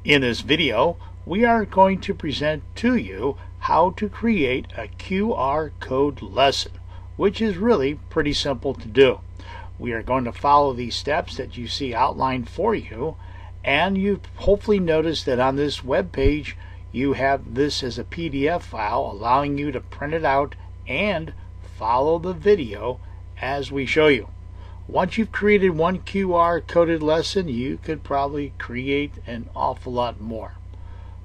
In this video, we are going to present to you how to create a QR code lesson, which is really pretty simple to do. We are going to follow these steps that you see outlined for you, and you've hopefully noticed that on this web page you have this as a PDF file, allowing you to print it out and follow the video as we show you. Once you've created one QR coded lesson, you could probably create an awful lot more.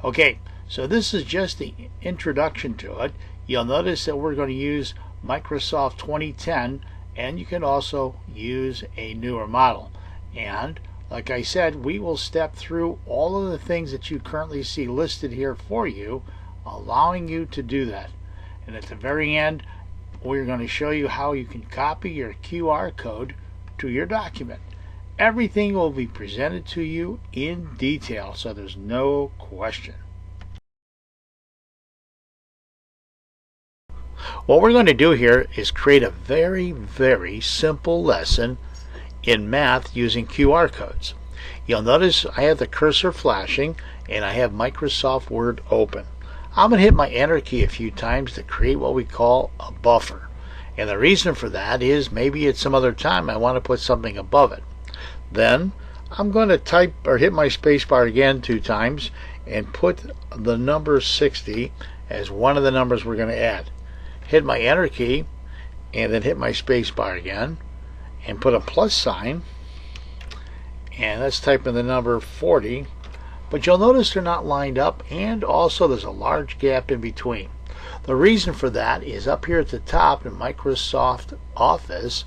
Okay, so this is just the introduction to it. You'll notice that we're going to use Microsoft 2010, and you can also use a newer model. And like I said, we will step through all of the things that you currently see listed here for you, allowing you to do that. And at the very end, we're going to show you how you can copy your QR code to your document. Everything will be presented to you in detail, so there's no question. What we're going to do here is create a very simple lesson in math using QR codes. You'll notice I have the cursor flashing and I have Microsoft Word open. I'm going to hit my enter key a few times to create what we call a buffer. And the reason for that is maybe at some other time I want to put something above it. Then I'm going to type or hit my spacebar again 2 times and put the number 60 as one of the numbers we're going to add. Hit my enter key and then hit my spacebar again and put a plus sign, and let's type in the number 40. But you'll notice they're not lined up, and also there's a large gap in between. The reason for that is up here at the top in Microsoft Office,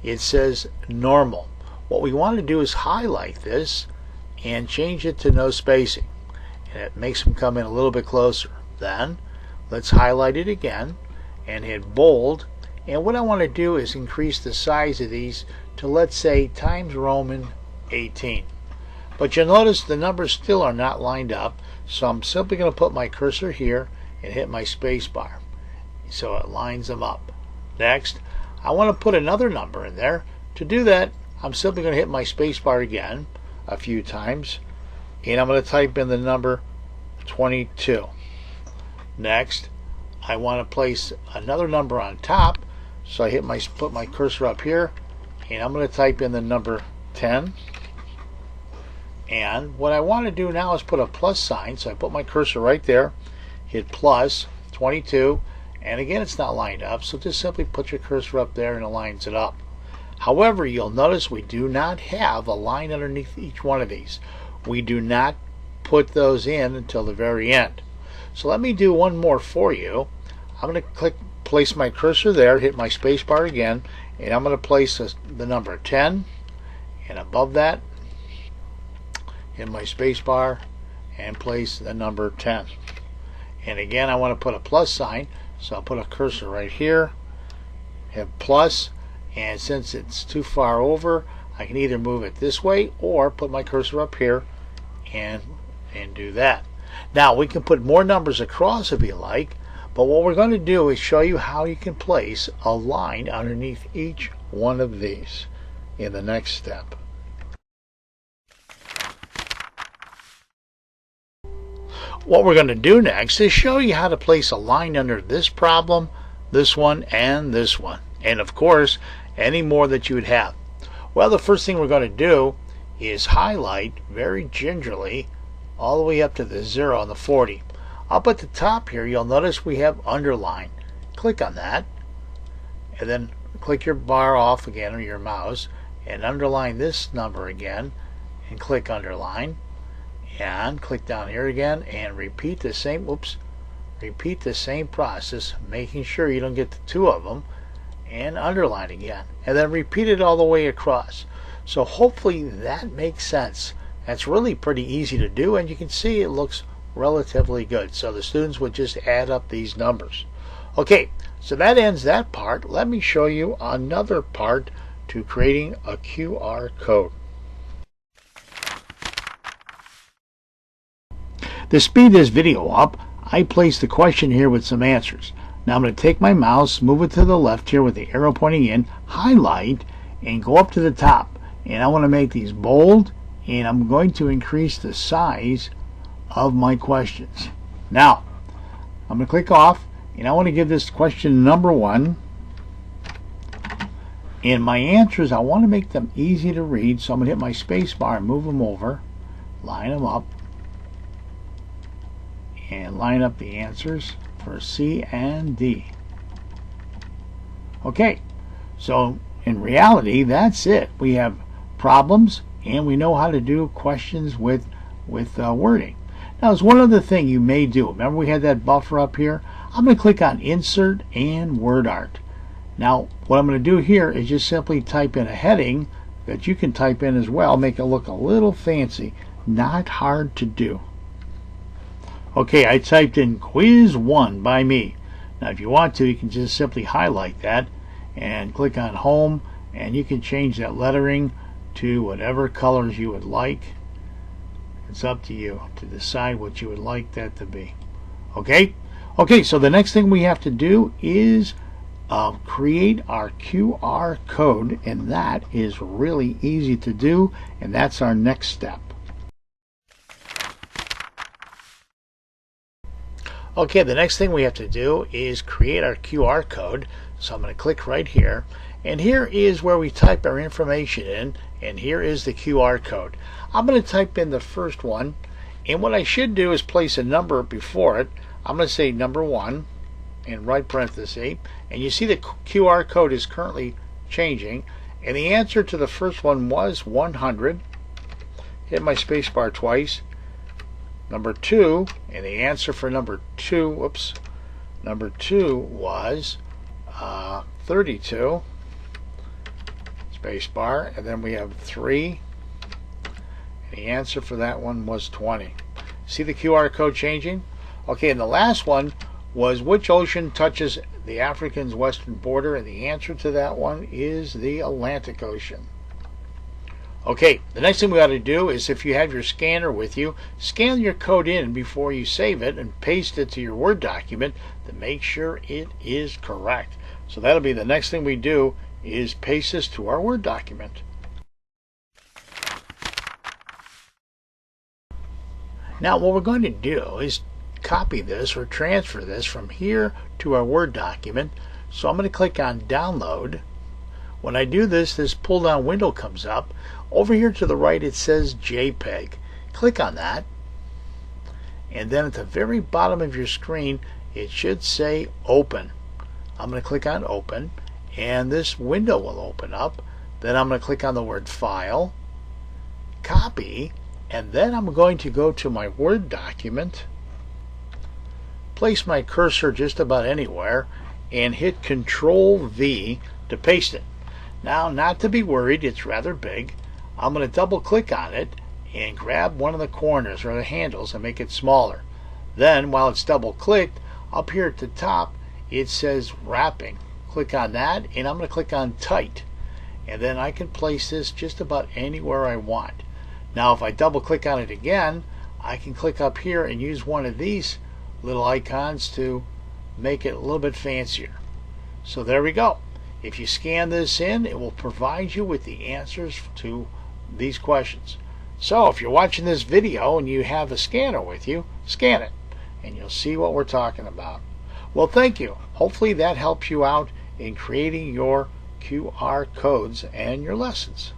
it says normal. What we want to do is highlight this and change it to no spacing, and it makes them come in a little bit closer. Then let's highlight it again and hit bold, and what I want to do is increase the size of these to, let's say, Times Roman 18. But you'll notice the numbers still are not lined up, so I'm simply going to put my cursor here and hit my space bar so it lines them up. Next, I want to put another number in there. To do that, I'm simply going to hit my space bar again a few times, and I'm going to type in the number 22. Next, I want to place another number on top, so I put my cursor up here, and I'm going to type in the number 10. And what I want to do now is put a plus sign, so I put my cursor right there, hit plus 22, and again it's not lined up, so just simply put your cursor up there and it lines it up. However, you'll notice we do not have a line underneath each one of these. We do not put those in until the very end. So let me do one more for you. I'm going to place my cursor there, hit my space bar again, and I'm going to place the number 10, and above that hit my space bar and place the number 10. And again, I want to put a plus sign, so I'll put a cursor right here, hit plus, and since it's too far over, I can either move it this way or put my cursor up here and do that. Now we can put more numbers across if you like, but what we're going to do is show you how you can place a line underneath each one of these in the next step. What we're going to do next is show you how to place a line under this problem, this one, and this one, and of course any more that you would have. Well, the first thing we're going to do is highlight very gingerly all the way up to the 0 and the 40. Up at the top here, you'll notice we have underline. Click on that, and then click your bar off again, or your mouse, and underline this number again, and click underline, and click down here again, and repeat the same process, making sure you don't get the 2 of them, and underline again, and then repeat it all the way across. So hopefully that makes sense. That's really pretty easy to do, and you can see it looks relatively good. So the students would just add up these numbers. Okay, so that ends that part. Let me show you another part to creating a QR code. To speed this video up, I placed the question here with some answers. Now I'm going to take my mouse, move it to the left here with the arrow pointing in, highlight, and go up to the top. And I want to make these bold, and I'm going to increase the size of my questions. Now, I'm going to click off, and I want to give this question number 1. And my answers, I want to make them easy to read, so I'm going to hit my space bar and move them over, line them up, and line up the answers for C and D. Okay, so in reality, that's it. We have problems, and we know how to do questions with wording. Now, there's one other thing you may do. Remember we had that buffer up here? I'm going to click on Insert and Word Art. Now, what I'm going to do here is just simply type in a heading that you can type in as well, make it look a little fancy. Not hard to do. Okay, I typed in Quiz 1 by me. Now, if you want to, you can just simply highlight that and click on Home, and you can change that lettering to whatever colors you would like. It's up to you to decide what you would like that to be. Okay? Okay, so the next thing we have to do is create our QR code, and that is really easy to do, and that's our next step. Okay, the next thing we have to do is create our QR code. So I'm going to click right here, and here is where we type our information in, and here is the QR code. I'm going to type in the first one, and what I should do is place a number before it. I'm going to say number 1 in right parenthesis, and you see the QR code is currently changing, and the answer to the first one was 100. Hit my space bar twice. Number 2, and the answer for number 2 was 32. Space bar, and then we have 3, and the answer for that one was 20. See the QR code changing? Okay, and the last one was which ocean touches the African's western border, and the answer to that one is the Atlantic Ocean. Okay, the next thing we ought to do is, if you have your scanner with you, scan your code in before you save it and paste it to your Word document to make sure it is correct. So that'll be the next thing we do, is paste this to our Word document. Now what we're going to do is copy this or transfer this from here to our Word document. So I'm going to click on Download. When I do this, this pull down window comes up. Over here to the right it says JPEG. Click on that, and then at the very bottom of your screen it should say Open. I'm going to click on Open, and this window will open up. Then I'm going to click on the word File, Copy, and then I'm going to go to my Word document, place my cursor just about anywhere, and hit Control V to paste it. Now, not to be worried, it's rather big. I'm going to double click on it and grab one of the corners or the handles and make it smaller. Then, while it's double clicked, up here at the top it says Wrapping. Click on that, and I'm going to click on Tight, and then I can place this just about anywhere I want. Now if I double click on it again, I can click up here and use one of these little icons to make it a little bit fancier. So there we go. If you scan this in, it will provide you with the answers to these questions. So if you're watching this video and you have a scanner with you, scan it and you'll see what we're talking about. Well, thank you. Hopefully that helps you out in creating your QR codes and your lessons.